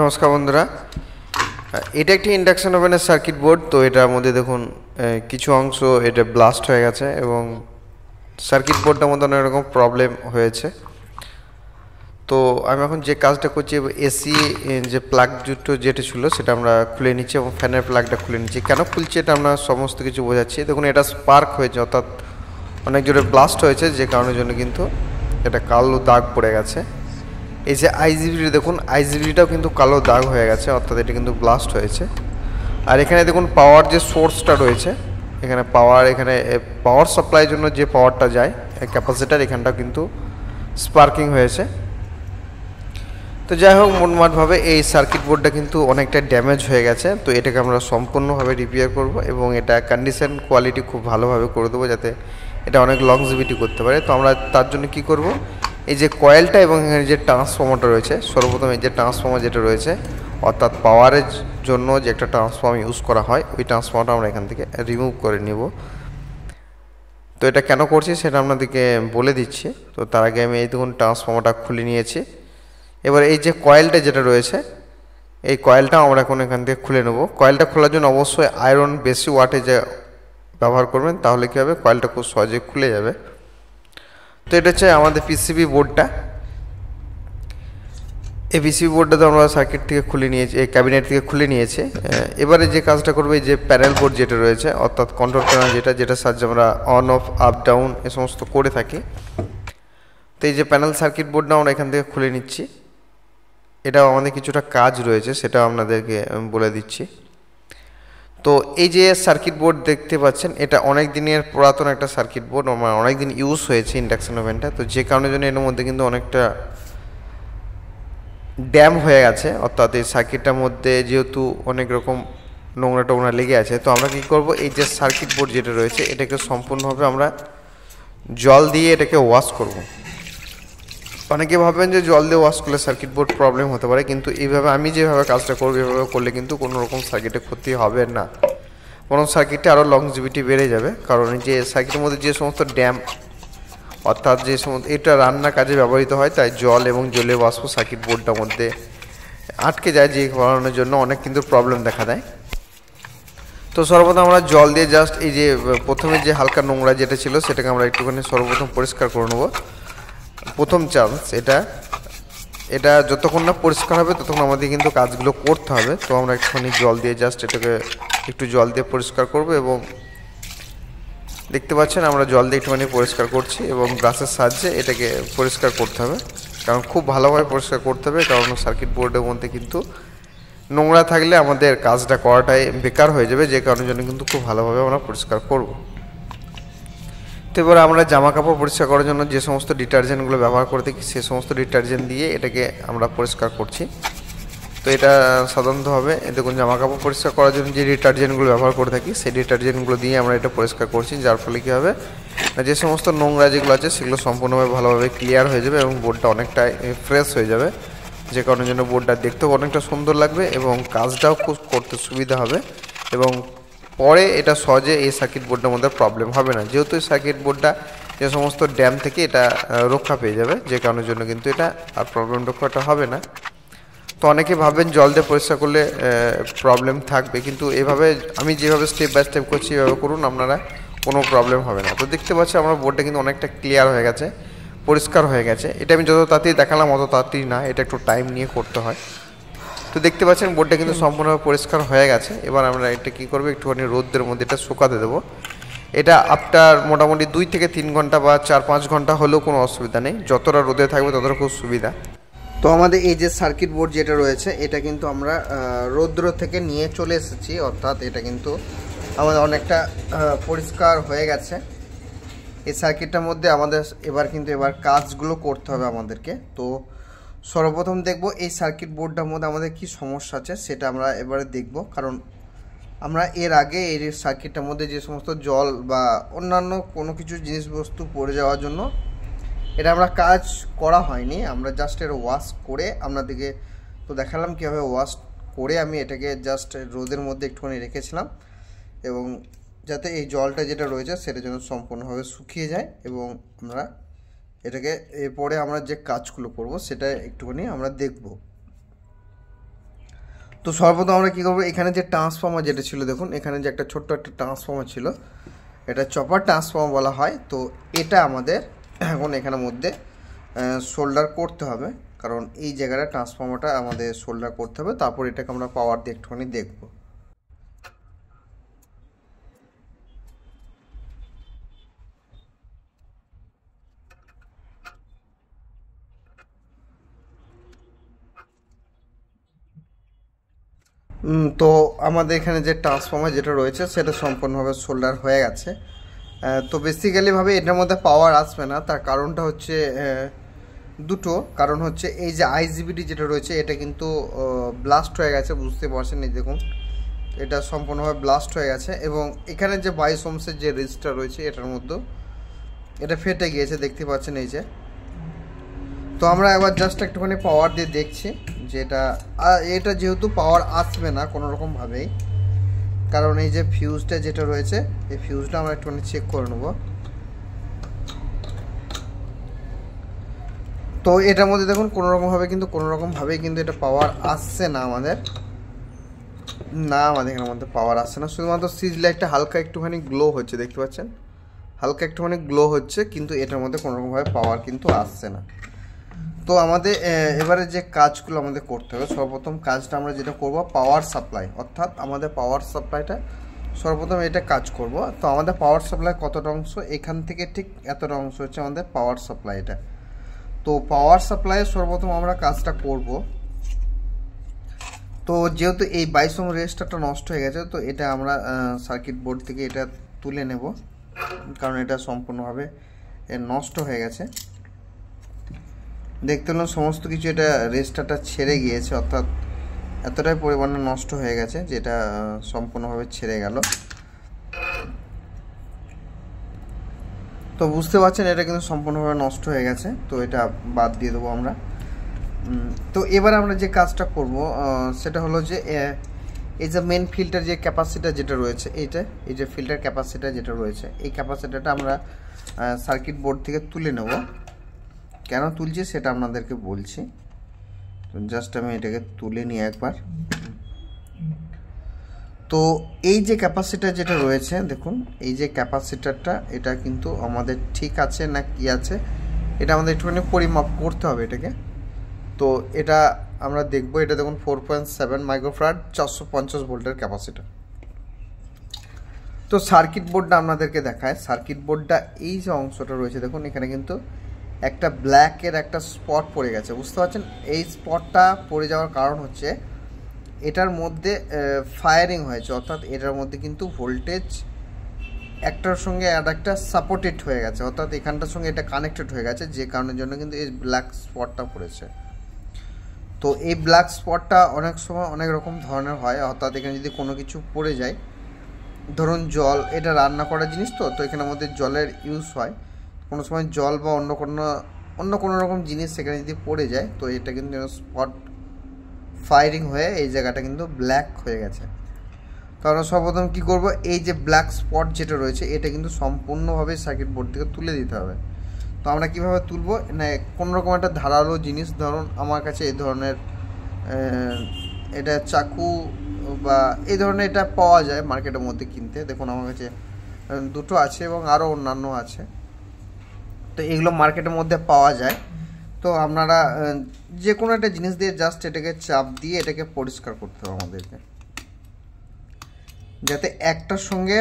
নমস্কার বন্ধুরা, এটা একটি ইন্ডাকশন ওভেনের সার্কিট বোর্ড। তো এটার মধ্যে দেখুন কিছু অংশ এটা ব্লাস্ট হয়ে গেছে এবং সার্কিট বোর্ডটার মধ্যে অনেক রকম প্রবলেম হয়েছে। তো আমি এখন যে কাজটা করছি, এসি যে প্লাগ জুটো যেটা ছিল সেটা আমরা খুলে নিচ্ছি এবং ফ্যানের প্লাগটা খুলে নিচ্ছি। কেন খুলছি এটা আমরা সমস্ত কিছু বোঝাচ্ছি। দেখুন এটা স্পার্ক হয়েছে, অর্থাৎ অনেক জোরে ব্লাস্ট হয়েছে, যে কারণের জন্য কিন্তু এটা কালো দাগ পড়ে গেছে। এই যে আইজিবিটি দেখুন, আইজিবিটিটাও কিন্তু কালো দাগ হয়ে গেছে, অর্থাৎ এটা কিন্তু ব্লাস্ট হয়েছে। আর এখানে দেখুন পাওয়ার যে সোর্সটা রয়েছে, এখানে পাওয়ার সাপ্লাইয়ের জন্য যে পাওয়ারটা যায় ক্যাপাসিটার, এখানটাও কিন্তু স্পার্কিং হয়েছে। তো যাই হোক, মোটমাটভাবে এই সার্কিট বোর্ডটা কিন্তু অনেকটা ড্যামেজ হয়ে গেছে। তো এটাকে আমরা সম্পূর্ণভাবে রিপেয়ার করব এবং এটা কন্ডিশন কোয়ালিটি খুব ভালোভাবে করে দেবো, যাতে এটা অনেক লংজিভিটি করতে পারে। তো আমরা তার জন্য কি করব, এই যে কয়েলটা এবং এখানে যে ট্রান্সফর্মারটা রয়েছে, সর্বপ্রথম এই যে ট্রান্সফর্মার যেটা রয়েছে, অর্থাৎ পাওয়ারের জন্য যে একটা ট্রান্সফর্মার ইউজ করা হয়, ওই ট্রান্সফর্মারটা আমরা এখান থেকে রিমুভ করে নেব। তো এটা কেন করছি সেটা আপনাদেরকে বলে দিচ্ছি। তো তার আগে আমি এই দেখুন ট্রান্সফর্মারটা খুলে নিয়েছি। এবার এই যে কয়েলটা যেটা রয়েছে, এই কয়েলটা আমরা এখন এখান থেকে খুলে নেব। কয়েলটা খোলার জন্য অবশ্যই আয়রন বেশি ওয়াটে যে ব্যবহার করবেন, তাহলে কী হবে, কয়েলটা খুব সহজে খুলে যাবে। তো এটা হচ্ছে আমাদের পিসিবি বোর্ডটা। এই পিসিবি বোর্ডটা তো আমরা সার্কিট থেকে খুলে নিয়েছি, এই ক্যাবিনেট থেকে খুলে নিয়েছি। এবারে যে কাজটা করবো, এই যে প্যানেল বোর্ড যেটা রয়েছে, অর্থাৎ কন্ট্রোল প্যানেল যেটার সাহায্যে আমরা অন অফ আপ ডাউন এ সমস্ত করে থাকি। তো এই যে প্যানেল সার্কিট বোর্ডটা আমরা এখান থেকে খুলে নিচ্ছি। এটাও আমাদের কিছুটা কাজ রয়েছে, সেটাও আপনাদেরকে বলে দিচ্ছি। তো এই যে সার্কিট বোর্ড দেখতে পাচ্ছেন, এটা অনেক দিনের পুরাতন একটা সার্কিট বোর্ড, অনেক দিন ইউজ হয়েছে ইন্ডাকশন ওভেনটা। তো যে কারণের জন্য এর মধ্যে কিন্তু অনেকটা ড্যাম হয়ে গেছে, অর্থাৎ এই সার্কিটটার মধ্যে যেহেতু অনেক রকম নোংরা টোংরা লেগে আছে। তো আমরা কী করব, এই যে সার্কিট বোর্ড যেটা রয়েছে, এটাকে সম্পূর্ণভাবে আমরা জল দিয়ে এটাকে ওয়াশ করব। অনেকে ভাবেন যে জল দিয়ে ওয়াশ করলে সার্কিট বোর্ড প্রবলেম হতে পারে, কিন্তু এইভাবে আমি যেভাবে কাজটা করবো, এভাবে করলে কিন্তু কোনো রকম সার্কিটে ক্ষতি হবে না, বরং সার্কিটে আরও লংজিভিটি বেড়ে যাবে। কারণ যে সার্কিটের মধ্যে যে সমস্ত ড্যাম, অর্থাৎ যে সমস্ত এটা রান্নার কাজে ব্যবহৃত হয়, তাই জল এবং জলীয় বাষ্প সার্কিট বোর্ডটার মধ্যে আটকে যায়, যে কারণের জন্য অনেক কিন্তু প্রবলেম দেখা দেয়। তো সর্বপ্রথম আমরা জল দিয়ে জাস্ট এই যে প্রথমে যে হালকা নোংরা যেটা ছিল, সেটাকে আমরা একটুখানি সর্বপ্রথম পরিষ্কার করে নেব। প্রথম চান্স এটা যতক্ষণ না পরিষ্কার হবে ততক্ষণ আমাদের কিন্তু কাজগুলো করতে হবে। তো আমরা একটুখানি জল দিয়ে জাস্ট এটাকে একটু জল দিয়ে পরিষ্কার করব এবং দেখতে পাচ্ছেন আমরা জল দিয়ে একটুখানি পরিষ্কার করছি এবং ব্রাশের সাহায্যে এটাকে পরিষ্কার করতে হবে। কারণ খুব ভালোভাবে পরিষ্কার করতে হবে, কারণ সার্কিট বোর্ডের মধ্যে কিন্তু নোংরা থাকলে আমাদের কাজটা করাটাই বেকার হয়ে যাবে, যে কারণের জন্য কিন্তু খুব ভালোভাবে আমরা পরিষ্কার করব। তো এবার আমরা জামা কাপড় পরিষ্কার করার জন্য যে সমস্ত ডিটারজেন্টগুলো ব্যবহার করে থাকি, সে সমস্ত ডিটারজেন্ট দিয়ে এটাকে আমরা পরিষ্কার করছি। তো এটা সাধারণত হবে, দেখুন জামা কাপড় পরিষ্কার করার জন্য যে ডিটারজেন্টগুলো ব্যবহার করে থাকি, সেই ডিটারজেন্টগুলো দিয়ে আমরা এটা পরিষ্কার করছি, যার ফলে কী হবে, যে সমস্ত নোংরা যেগুলো আছে সেগুলো সম্পূর্ণভাবে ভালোভাবে ক্লিয়ার হয়ে যাবে এবং বোর্ডটা অনেকটা ফ্রেশ হয়ে যাবে, যে কারণের জন্য বোর্ডটা দেখতেও অনেকটা সুন্দর লাগবে এবং কাজটাও খুব করতে সুবিধা হবে। এবং পরে এটা সহজে এই সার্কিট বোর্ডের মধ্যে প্রবলেম হবে না, যেহেতু এই সার্কিট বোর্ডটা যে সমস্ত ড্যাম থেকে এটা রক্ষা পেয়ে যাবে, যে কারণের জন্য কিন্তু এটা আর প্রবলেম রক্ষাটা হবে না। তো অনেকে ভাবেন জল দিয়ে পরিষ্কার করলে প্রবলেম থাকবে, কিন্তু এভাবে আমি যেভাবে স্টেপ বাই স্টেপ করছি এভাবে করুন, আপনারা কোনো প্রবলেম হবে না। তো দেখতে পাচ্ছি আমার বোর্ডটা কিন্তু অনেকটা ক্লিয়ার হয়ে গেছে, পরিষ্কার হয়ে গেছে। এটা আমি যত তাড়াতাড়ি দেখালাম অত তাড়াতাড়ি না, এটা একটু টাইম নিয়ে করতে হয়। তো দেখতে পাচ্ছেন বোর্ডটা কিন্তু সম্পূর্ণভাবে পরিষ্কার হয়ে গেছে। এবার আমরা এটা কী করবো, একটুখানি রোদের মধ্যে এটা শুকাতে দেবো। এটা আফটার মোটামুটি 2 থেকে 3 ঘন্টা বা 4-5 ঘন্টা হলেও কোনো অসুবিধা নেই, যতটা রোদে থাকবে ততটা খুব সুবিধা। তো আমাদের এই যে সার্কিট বোর্ড যেটা রয়েছে, এটা কিন্তু আমরা রৌদ্র থেকে নিয়ে চলে এসেছি, অর্থাৎ এটা কিন্তু আমাদের অনেকটা পরিষ্কার হয়ে গেছে। এই সার্কিটটার মধ্যে আমাদের এবার কাজগুলো করতে হবে আমাদেরকে। তো সর্বপ্রথম দেখব এই সার্কিট বোর্ডটার মধ্যে আমাদের কি সমস্যা আছে সেটা আমরা এবারে দেখব, কারণ আমরা এর আগে এই সার্কিটটার মধ্যে যে সমস্ত জল বা অন্যান্য কোনো কিছু জিনিসবস্তু পড়ে যাওয়ার জন্য এটা আমরা কাজ করা হয়নি, আমরা জাস্ট এর ওয়াশ করে আপনাদেরকে তো দেখালাম কীভাবে ওয়াশ করে আমি এটাকে জাস্ট রোদের মধ্যে একটুখানি রেখেছিলাম, এবং যাতে এই জলটা যেটা রয়েছে সেটা যেন সম্পূর্ণভাবে শুকিয়ে যায়। এবং আমরা এটাকে এরপরে আমরা যে কাজগুলো করব সেটা একটুখানি আমরা দেখব। তো সর্বপ্রথম আমরা কী করবো, এখানে যে ট্রান্সফর্মার যেটা ছিল দেখুন, এখানে যে একটা ছোট্ট একটা ট্রান্সফর্মার ছিল, এটা চপার ট্রান্সফর্মার বলা হয়। তো এটা আমাদের এখন এখানের মধ্যে সোল্ডার করতে হবে, কারণ এই জায়গাটা ট্রান্সফর্মারটা আমাদের সোল্ডার করতে হবে, তারপর এটাকে আমরা পাওয়ার দিয়ে একটুখানি দেখবো। তো আমাদের এখানে যে ট্রান্সফর্মার যেটা রয়েছে সেটা সম্পূর্ণভাবে সোল্ডার হয়ে গেছে। তো বেসিক্যালিভাবে এটার মধ্যে পাওয়ার আসবে না, তার কারণটা হচ্ছে দুটো কারণ হচ্ছে, এই যে আইজিবিটি যেটা রয়েছে এটা কিন্তু ব্লাস্ট হয়ে গেছে, বুঝতে পারছেন। এই দেখুন এটা সম্পূর্ণভাবে ব্লাস্ট হয়ে গেছে, এবং এখানে যে 22 ওহমের যে রেজিস্টার রয়েছে এটার মধ্যে এটা ফেটে গিয়েছে, দেখতে পাচ্ছেন এই যে। তো আমরা এবার জাস্ট একটুখানি পাওয়ার দিয়ে দেখছি যে এটা যেহেতু পাওয়ার আসবে না কোনো রকমভাবেই, কারণ এই যে ফিউজটা যেটা রয়েছে এই ফিউজটা আমরা একটুখানি চেক করে নেব। তো এটার মধ্যে দেখুন কোনো রকমভাবেই কিন্তু এটা পাওয়ার আসছে না আমাদের এখানের মধ্যে পাওয়ার আসছে না। শুধুমাত্র সিজ লাইটটা হালকা একটুখানি গ্লো হচ্ছে, দেখতে পাচ্ছেন হালকা একটুখানি গ্লো হচ্ছে, কিন্তু এটার মধ্যে কোনো রকমভাবে পাওয়ার কিন্তু আসছে না। তো আমাদের এবারে যে কাজগুলো আমাদের করতে হবে, সর্বপ্রথম কাজটা আমরা যেটা করব পাওয়ার সাপ্লাই, অর্থাৎ আমাদের পাওয়ার সাপ্লাইটা সর্বপ্রথম এটা কাজ করব। তো আমাদের পাওয়ার সাপ্লাই কতটা অংশ, এখান থেকে ঠিক এতটা অংশ হচ্ছে আমাদের পাওয়ার সাপ্লাইটা। তো পাওয়ার সাপ্লাইয়ের সর্বপ্রথম আমরা কাজটা করব। তো যেহেতু এই 22 ওহম রেজিস্টারটা নষ্ট হয়ে গেছে, তো এটা আমরা সার্কিট বোর্ড থেকে এটা তুলে নেব, কারণ এটা সম্পূর্ণভাবে নষ্ট হয়ে গেছে। দেখতে পেলাম সমস্ত কিছু এটা রেজিস্টারটা ছেড়ে গিয়েছে, অর্থাৎ এতটাই পরিমাণে নষ্ট হয়ে গেছে যেটা সম্পূর্ণভাবে ছেড়ে গেল। তো বুঝতে পারছেন এটা কিন্তু সম্পূর্ণভাবে নষ্ট হয়ে গেছে, তো এটা বাদ দিয়ে দেবো আমরা। তো এবার আমরা যে কাজটা করব সেটা হলো যে এই যে মেন ফিল্টার যে ক্যাপাসিটার যেটা রয়েছে, এই যে ফিল্টার ক্যাপাসিটার যেটা রয়েছে, এই ক্যাপাসিটারটা আমরা সার্কিট বোর্ড থেকে তুলে নেব। কেন তুলছি সেটা আপনাদেরকে বলছি, জাস্ট আমি এটাকে তুলে নিই একবার। তো এই যে ক্যাপাসিটার যেটা রয়েছে দেখুন, এই যে ক্যাপাসিটারটা এটা কিন্তু আমাদের ঠিক আছে না কি আছে এটা আমাদের একটুখানি পরিমাপ করতে হবে এটাকে। তো এটা আমরা দেখবো, এটা দেখুন 4.7 মাইক্রোফ্যারাড 450 ভোল্টের ক্যাপাসিটার। তো সার্কিট বোর্ডটা আপনাদেরকে দেখায়, সার্কিট বোর্ডটা এই যে অংশটা রয়েছে দেখুন, এখানে কিন্তু একটা ব্ল্যাকের একটা স্পট পড়ে গেছে, বুঝতে পারছেন। এই স্পটটা পড়ে যাওয়ার কারণ হচ্ছে এটার মধ্যে ফায়ারিং হয়েছে, অর্থাৎ এটার মধ্যে কিন্তু ভোল্টেজ একটার সঙ্গে আর একটা সাপোর্টেড হয়ে গেছে, অর্থাৎ এখানটার সঙ্গে এটা কানেক্টেড হয়ে গেছে, যে কারণের জন্য কিন্তু এই ব্ল্যাক স্পটটা পড়েছে। তো এই ব্ল্যাক স্পটটা অনেক সময় অনেক রকম ধরনের হয়, অর্থাৎ এখানে যদি কোনো কিছু পড়ে যায়, ধরুন জল, এটা রান্না করার জিনিস, তো এখানের মধ্যে জলের ইউজ হয়, কোনো সময় জল বা অন্য কোনো রকম জিনিস সেখানে যদি পড়ে যায়, তো এটা কিন্তু স্পট ফায়ারিং হয়ে এই জায়গাটা কিন্তু ব্ল্যাক হয়ে গেছে। তো আমরা সর্বপ্রথম কী করবো, এই যে ব্ল্যাক স্পট যেটা রয়েছে এটা কিন্তু সম্পূর্ণভাবে সার্কিট বোর্ড থেকে তুলে দিতে হবে। তো আমরা কীভাবে তুলবো না, কোনো রকম একটা ধারালো জিনিস, ধরুন আমার কাছে এই ধরনের এটা চাকু বা এই ধরনের এটা পাওয়া যায় মার্কেটের মধ্যে কিনতে, দেখুন আমার কাছে দুটো আছে এবং আরও অন্যান্য আছে, তো এগুলো মার্কেটের মধ্যে পাওয়া যায়। তো আপনারা যে কোনো একটা জিনিস দিয়ে জাস্ট এটাকে চাপ দিয়ে এটাকে পরিষ্কার করতে হবে আমাদেরকে, যাতে একটার সঙ্গে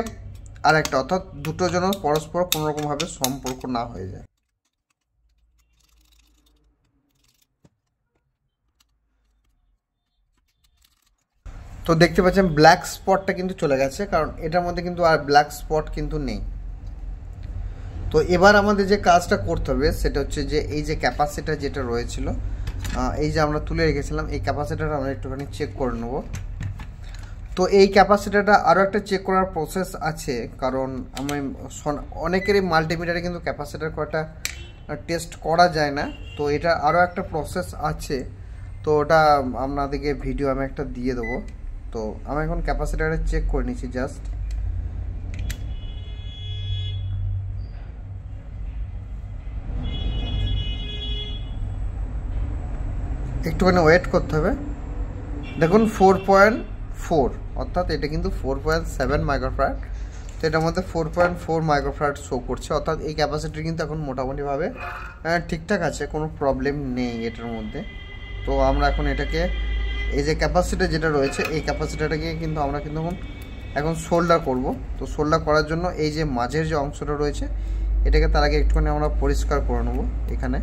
আর একটা, অর্থাৎ দুটো যেন পরস্পর কোনোরকমভাবে সম্পর্ক না হয়ে যায়। তো দেখতে পাচ্ছেন ব্ল্যাক স্পটটা কিন্তু চলে গেছে, কারণ এটার মধ্যে কিন্তু আর ব্ল্যাক স্পট কিন্তু নেই। তো এবার আমাদের যে কাজটা করতে হবে সেটা হচ্ছে যে এই যে ক্যাপাসিটার যেটা রয়েছিল, এই যে আমরা তুলে রেখেছিলাম, এই ক্যাপাসিটারটা আমরা একটুখানি চেক করে নেব। তো এই ক্যাপাসিটারটা আরও একটা চেক করার প্রসেস আছে, কারণ আমি অনেকেরই মাল্টিমিটারে কিন্তু ক্যাপাসিটার কয়টা টেস্ট করা যায় না, তো এটা আরও একটা প্রসেস আছে, তো ওটা আপনাদেরকে ভিডিও আমি একটা দিয়ে দেবো। তো আমি এখন ক্যাপাসিটারে চেক করে নিচ্ছি, জাস্ট একটুখানি ওয়েট করতে হবে। দেখুন 4.4, অর্থাৎ এটা কিন্তু 4.7 মাইক্রোফ্যারাড। তো এটার মধ্যে 4.4 মাইক্রোফ্যারাড শো করছে, অর্থাৎ এই ক্যাপাসিটি কিন্তু এখন মোটামুটিভাবে ঠিকঠাক আছে, কোনো প্রবলেম নেই এটার মধ্যে। তো আমরা এখন এটাকে এই যে ক্যাপাসিটি যেটা রয়েছে এই ক্যাপাসিটিটাকে কিন্তু আমরা কিন্তু এখন সোল্ডার করব। তো সোল্ডার করার জন্য এই যে মাঝের যে অংশটা রয়েছে এটাকে তার আগে একটুখানি আমরা পরিষ্কার করে নেব এখানে।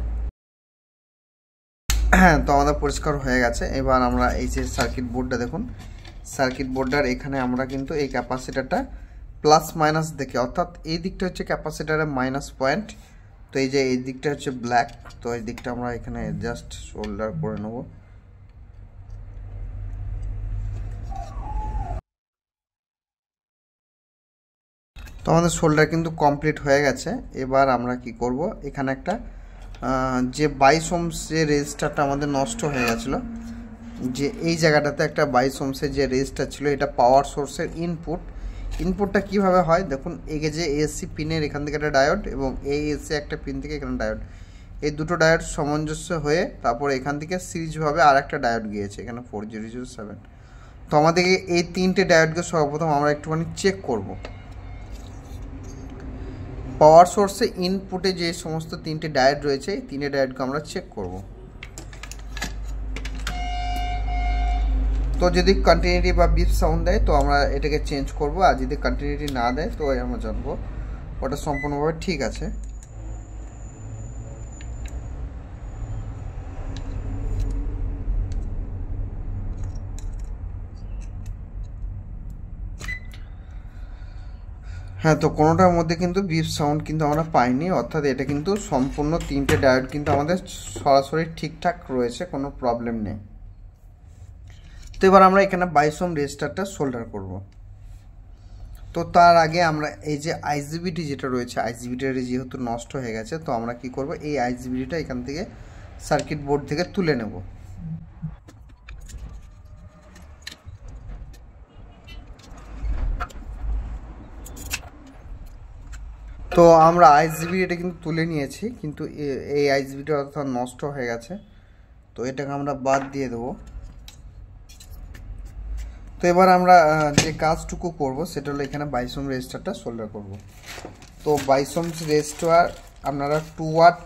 হ্যাঁ, তো আমাদের পরিষ্কার হয়ে গেছে। এবার আমরা এই যে সার্কিট বোর্ডটা দেখুন, সার্কিট বোর্ডটার এখানে আমরা কিন্তু এই ক্যাপাসিটারটা প্লাস মাইনাস দেখে, অর্থাৎ এই দিকটা হচ্ছে ক্যাপাসিটারের মাইনাস পয়েন্ট, তো এই যে এই দিকটা হচ্ছে ব্ল্যাক, তো এই দিকটা আমরা এখানে জাস্ট সোল্ডার করে নেব। তো আমাদের সোল্ডার কিন্তু কমপ্লিট হয়ে গেছে। এবার আমরা কি করব, এখানে একটা যে 22 ওহমস যে রেজিস্টারটা আমাদের নষ্ট হয়ে গেছিলো, যে এই জায়গাটাতে একটা 22 ওহমসের যে রেজিস্টার ছিল, এটা পাওয়ার সোর্সের ইনপুটটা কিভাবে হয় দেখুন, এই যে এসি পিনের এখান থেকে একটা ডায়োড এবং এই এসি একটা পিন থেকে এখানে ডায়োড, এই দুটো ডায়োড সামঞ্জস্য হয়ে তারপর এখান থেকে সিরিজভাবে আর একটা ডায়োড গিয়েছে এখানে 4007। তো আমাদেরকে এই তিনটে ডায়োডকে সর্বপ্রথম আমরা একটুখানি চেক করব। পাওয়ার সোর্সে ইনপুটে যে সমস্ত তিনটে ডায়োড রয়েছে এই তিনটে ডায়োডকে আমরা চেক করব। তো যদি কন্টিনিউটি বা বিপ সাউন্ড দেয় তো আমরা এটাকে চেঞ্জ করব, আর যদি কন্টিনিউটি না দেয় তো আমরা জানবো ওটা সম্পূর্ণভাবে ঠিক আছে। হ্যাঁ, তো কোনোটার মধ্যে কিন্তু বিপ সাউন্ড কিন্তু আমরা পাইনি, অর্থাৎ এটা কিন্তু সম্পূর্ণ তিনটে ডায়োড কিন্তু আমাদের সরাসরি ঠিকঠাক রয়েছে, কোনো প্রবলেম নেই। তো এবার আমরা এখানে 22 ওহম রেজিস্টারটা সোল্ডার করব। তো তার আগে আমরা এই যে আইজিবিটি যেটা রয়েছে, আইজিবিটিটা যেহেতু নষ্ট হয়ে গেছে, তো আমরা কি করব, এই আইজিবিটিটা এখান থেকে সার্কিট বোর্ড থেকে তুলে নেব। তো আমরা আইজিবিটা কিন্তু তুলে নিয়েছি, কিন্তু এই আইজিবিটা অর্থাৎ নষ্ট হয়ে গেছে, তো এটাকে আমরা বাদ দিয়ে দেবো। তো এবার আমরা যে কাজটুকু করব সেটা হলো এখানে 22 ওহম রেজিস্টারটা সোল্ডার করব। তো 22 ওহম রেজিস্টার আপনারা 2 ওয়াট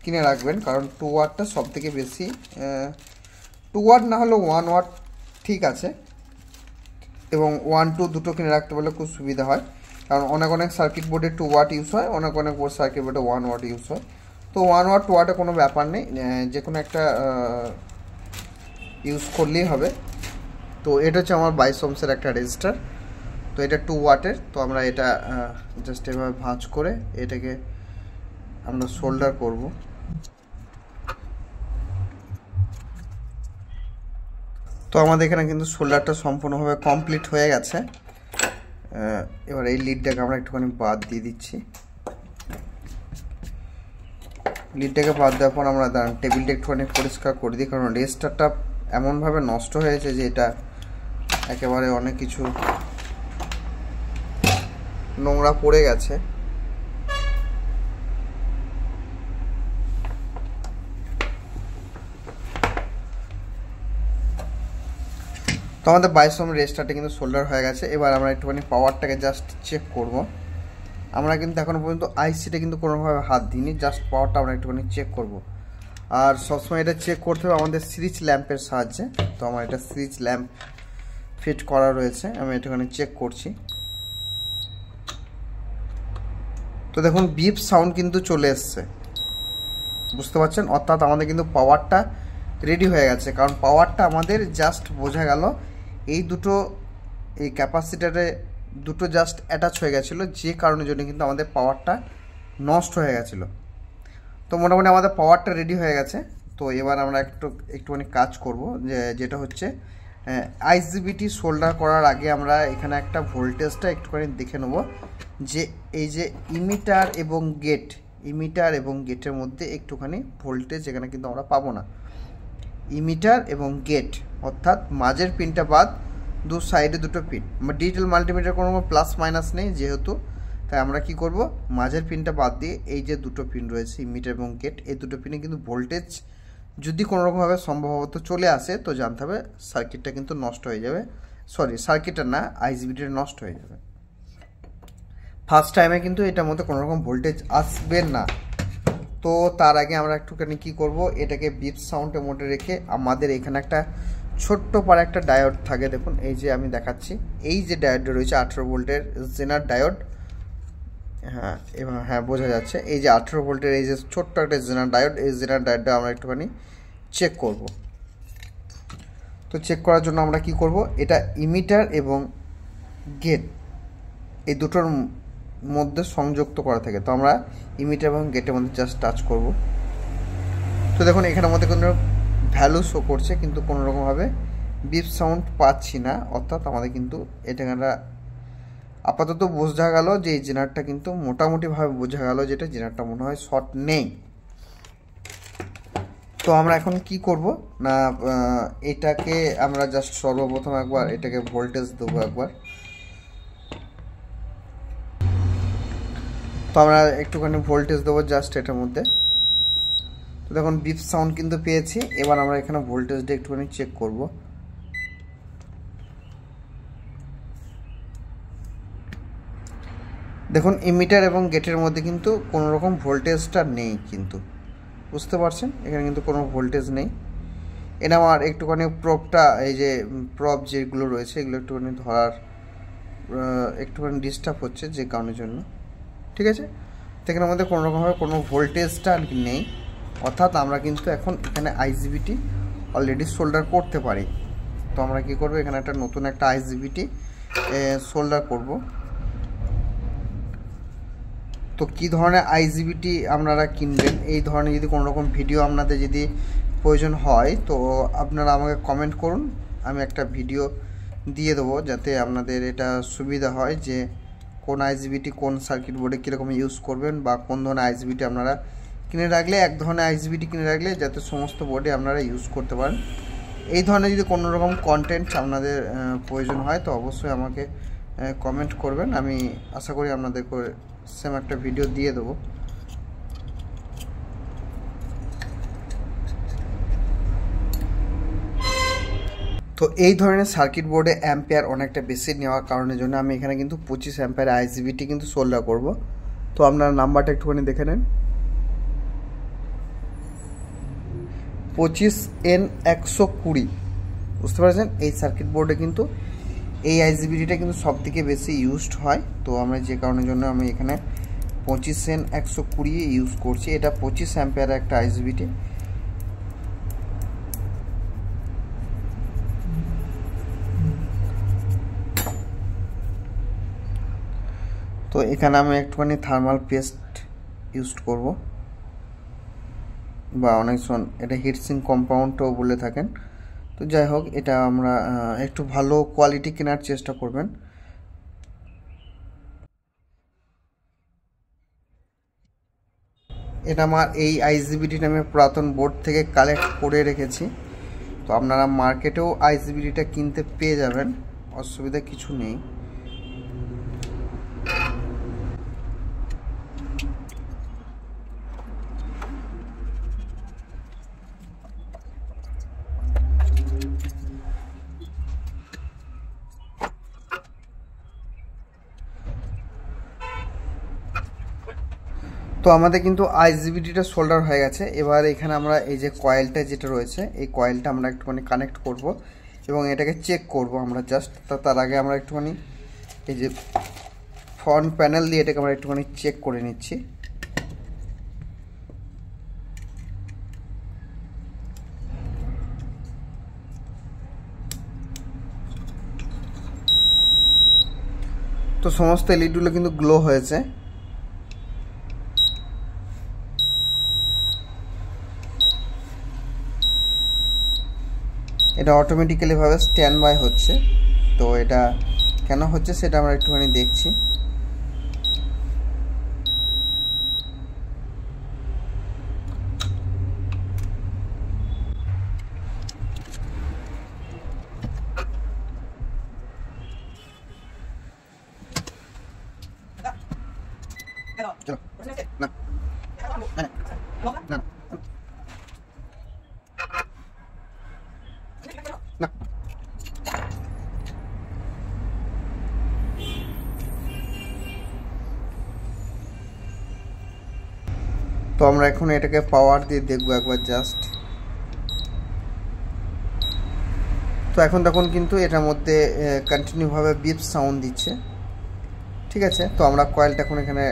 কিনে রাখবেন, কারণ 2 ওয়াটটা সব থেকে বেশি, 2 ওয়াট না হলেও 1 ওয়াট ঠিক আছে, এবং 1, 2 দুটো কিনে রাখতে পারলে খুব সুবিধা হয়, কারণ অনেক সার্কিট বোর্ডে 2 ওয়াট ইউজ হয়, অনেক বোর্ড সার্কিট বোর্ডে 1 ওয়াট ইউজ হয়। তো 1 ওয়াট 2 ওয়াটে কোনো ব্যাপার নেই, যে কোনো একটা ইউজ করলেই হবে। তো এটা হচ্ছে আমার 22 ওহমসের একটা রেজিস্টার, তো এটা 2 ওয়াটের। তো আমরা এটা জাস্ট এভাবে ভাঁজ করে এটাকে আমরা সোল্ডার করব। তো আমাদের এখানে কিন্তু সোল্ডারটা সম্পূর্ণভাবে কমপ্লিট হয়ে গেছে। এবার এই লিডটাকে আমরা একটুখানি বাদ দিয়ে দিচ্ছি। লিডটাকে বাদ দেওয়ার পর আমরা টেবিলটা একটুখানি পরিষ্কার করে দিই, কারণ রেজিস্টারটা এমনভাবে নষ্ট হয়েছে যে এটা একেবারে অনেক কিছু নোংরা পড়ে গেছে। তো আমাদের 22 ওহম রেজিস্টারটা কিন্তু সোল্ডার হয়ে গেছে। এবার আমরা একটুখানি পাওয়ারটাকে জাস্ট চেক করব। আমরা কিন্তু এখনো পর্যন্ত আইসিটা কিন্তু কোনোভাবে হাত দিইনি, জাস্ট পাওয়ারটা আমরা একটুখানি চেক করব। আর সবসময় এটা চেক করতে হবে আমাদের সিরিজ ল্যাম্পের সাহায্যে। তো আমার এটা সিরিজ ল্যাম্প ফিট করা রয়েছে, আমি একটুখানি চেক করছি। তো দেখুন বিপ সাউন্ড কিন্তু চলে এসছে, বুঝতে পারছেন, অর্থাৎ আমাদের কিন্তু পাওয়ারটা রেডি হয়ে গেছে। কারণ পাওয়ারটা আমাদের জাস্ট বোঝা গেল এই দুটো, এই ক্যাপাসিটারে দুটো জাস্ট অ্যাটাচ হয়ে গেছিলো, যে কারণের জন্য কিন্তু আমাদের পাওয়ারটা নষ্ট হয়ে গেছিলো। তো মোটামুটি আমাদের পাওয়ারটা রেডি হয়ে গেছে। তো এবার আমরা একটুখানি কাজ করব, যেটা হচ্ছে আইজিবিটি সোল্ডার করার আগে আমরা এখানে একটা ভোল্টেজটা একটুখানি দেখে নেব, যে এই যে ইমিটার এবং গেটের মধ্যে একটুখানি ভোল্টেজ এখানে কিন্তু আমরা পাবো না। ইমিটার এবং গেট অর্থাৎ মাঝের পিনটা বাদ, দু সাইডে দুটো পিন, ডিজিটাল মাল্টিমিটার কোনো প্লাস মাইনাস নেই যেহেতু, তাই আমরা কি করব, মাঝের পিনটা বাদ দিয়ে এই যে দুটো পিন রয়েছে ইমিটার এবং গেট, এই দুটো পিনে কিন্তু ভোল্টেজ যদি কোনোরকমভাবে সম্ভবত চলে আসে তো জানতে হবে সার্কিটটা কিন্তু নষ্ট হয়ে যাবে, সরি সার্কিটটা না, আইজিবিটিটা নষ্ট হয়ে যাবে। ফার্স্ট টাইমে কিন্তু এটার মধ্যে কোনোরকম ভোল্টেজ আসবে না। তো তার আগে আমরা একটুখানি কী করব, এটাকে বিপ সাউন্ডের মোডে রেখে আমাদের এখানে একটা ছোট্ট পারে একটা ডায়োড থাকে, দেখুন এই যে আমি দেখাচ্ছি, এই যে ডায়োডটা রয়েছে 18 ভোল্টের জেনার ডায়োড, হ্যাঁ এবং হ্যাঁ বোঝা যাচ্ছে, এই যে 18 ভোল্টের এই যে ছোট্ট একটা জেনার ডায়োড, এই জেনার ডায়োডটা আমরা একটুখানি চেক করব। তো চেক করার জন্য আমরা কি করব, এটা ইমিটার এবং গেট এই দুটোর মধ্যে সংযুক্ত করা থাকে, তো আমরা ইমিটার এবং গেটের মধ্যে জাস্ট টাচ করব। তো দেখুন এখানের মধ্যে কোনো ভ্যালু শো করছে কিন্তু কোনো রকমভাবে বিপ সাউন্ড পাচ্ছি না, অর্থাৎ আমাদের কিন্তু এটা আপাতত বোঝা গেল যে এই জেনারটা কিন্তু মোটামুটিভাবে বোঝা গেল যেটা জেনারটা মনে হয় শর্ট নেই। তো আমরা এখন কি করব না, এটাকে আমরা জাস্ট সর্বপ্রথম একবার এটাকে ভোল্টেজ দেবো একবার। তো আমরা একটুখানি ভোল্টেজ দেবো জাস্ট এটার মধ্যে। তো দেখুন বিপ সাউন্ড কিন্তু পেয়েছি, এবার আমরা এখানে ভোল্টেজটা একটুখানি চেক করব। দেখুন ইমিটার এবং গেটের মধ্যে কিন্তু কোনো রকম ভোল্টেজটা নেই, কিন্তু বুঝতে পারছেন এখানে কিন্তু কোনো ভোল্টেজ নেই। এটা আমার একটুখানি প্রবটা, এই যে প্রব যেগুলো রয়েছে এগুলো একটুখানি ধরার একটুখানি ডিস্টার্ব হচ্ছে যে কারণের জন্য, ঠিক আছে। তো এখানে আমাদের কোনো রকমভাবে কোনো ভোল্টেজটা আর কি নেই, অর্থাৎ আমরা কিন্তু এখন এখানে আইজিবিটি অলরেডি সোল্ডার করতে পারি। তো আমরা কি করব, এখানে একটা নতুন একটা আইজিবিটি সোল্ডার করব। তো কী ধরনের আইজিবিটি আপনারা কিনবেন, এই ধরনের যদি কোনো রকম ভিডিও আপনাদের যদি প্রয়োজন হয় তো আপনারা আমাকে কমেন্ট করুন, আমি একটা ভিডিও দিয়ে দেবো যাতে আপনাদের এটা সুবিধা হয় যে কোন আইজিবিটি কোন সার্কিট বোর্ডে কীরকম ইউজ করবেন, বা কোন ধরনের আইজিবিটি আপনারা কিনে রাখলে, এক ধরনের আইজিবিটি কিনে রাখলে যাতে সমস্ত বোর্ডে আপনারা ইউজ করতে পারেন। এই ধরনের যদি কোনো রকম কন্টেন্ট আপনাদের প্রয়োজন হয় তো অবশ্যই আমাকে কমেন্ট করবেন, আমি আশা করি আপনাদেরকে সেম একটা ভিডিও দিয়ে দেবো। তো এই ধরনের সার্কিট বোর্ডে অ্যাম্পিয়ার অনেকটা বেশি নেওয়ার কারণের জন্য আমি এখানে কিন্তু 25 অ্যাম্পিয়ার আইজিবিটি কিন্তু সোল্ডার করব। তো আপনার নাম্বারটা একটুখানি দেখে নেন, 25N120, বুঝতে পারছেন। এই সার্কিট বোর্ডে কিন্তু এই আইজিবিটিটা কিন্তু সব থেকে বেশি ইউজড হয়, তো আমরা যে কারণের জন্য আমি এখানে 25N120 ইউজ করছি। এটা 25 অ্যাম্পিয়ার একটা আইজিবিটি। তো এখানে আমি একটুখানি থার্মাল পেস্ট ইউজ করব, বা অনেকজন এটা হিটসিং কম্পাউন্ডও বলে থাকেন। তো যাই হোক, এটা আমরা একটু ভালো কোয়ালিটি কেনার চেষ্টা করবেন। এটা আমার এই আইজিবিটি নামে পুরাতন বোর্ড থেকে কালেক্ট করে রেখেছি। তো আপনারা মার্কেটেও আইজিবিটিটা কিনতে পেয়ে যাবেন, অসুবিধা কিছু নেই। তো আমাদের কিন্তু আইজিবিটিটা সোল্ডার হয়ে গেছে। এবার এখানে আমরা এই যে কয়েলটা যেটা রয়েছে এই কয়েলটা আমরা একটুখানি কানেক্ট করব এবং এটাকে চেক করব আমরা জাস্ট। তার আগে আমরা একটুখানি এই যে ফ্রন্ট প্যানেল দিয়ে এটাকে আমরা একটুখানি চেক করে নিচ্ছি। তো সমস্ত এলইডিগুলো কিন্তু গ্লো হয়েছে। এটা অটোমেটিক্যালি ভাবে স্ট্যান্ড বাই হচ্ছে। তো এটা কেন হচ্ছে সেটা আমরা একটুখানি দেখছি। চলো না না না না তো আমরা এখন এটাকে পাওয়ার দিয়ে দেখবো একবার জাস্ট। তো এখন দেখুন কিন্তু এটার মধ্যে কন্টিনিউভাবে বিপ সাউন্ড দিচ্ছে। ঠিক আছে, তো আমরা কয়েলটা এখন এখানে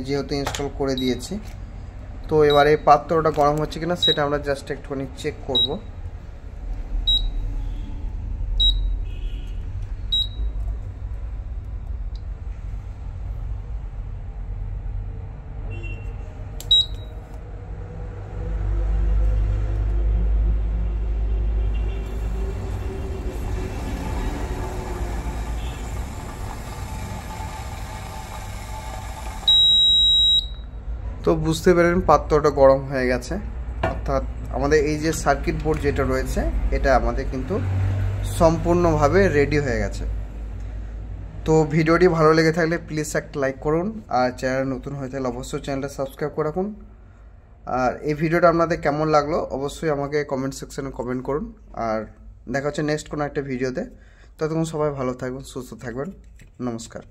যেহেতু ইনস্টল করে দিয়েছি, তো এবারে পাত্রটা গরম হচ্ছে কিনা সেটা আমরা জাস্ট একটুখানি চেক করব। তো বুঝতে পারেন পাত্রটা গরম হয়ে গেছে, অর্থাৎ আমাদের এই যে সার্কিট বোর্ড যেটা রয়েছে এটা আমাদের কিন্তু সম্পূর্ণভাবে রেডি হয়ে গেছে। তো ভিডিওটি ভালো লেগে থাকলে প্লিজ একটা লাইক করুন, আর চ্যানেল নতুন হয়ে থাকলে অবশ্যই চ্যানেলটা সাবস্ক্রাইব করে রাখুন। আর এই ভিডিওটা আপনাদের কেমন লাগলো অবশ্যই আমাকে কমেন্ট সেকশনে কমেন্ট করুন। আর দেখা হচ্ছে নেক্সট কোনো একটা ভিডিওতে। ততক্ষণ সবাই ভালো থাকবেন, সুস্থ থাকবেন। নমস্কার।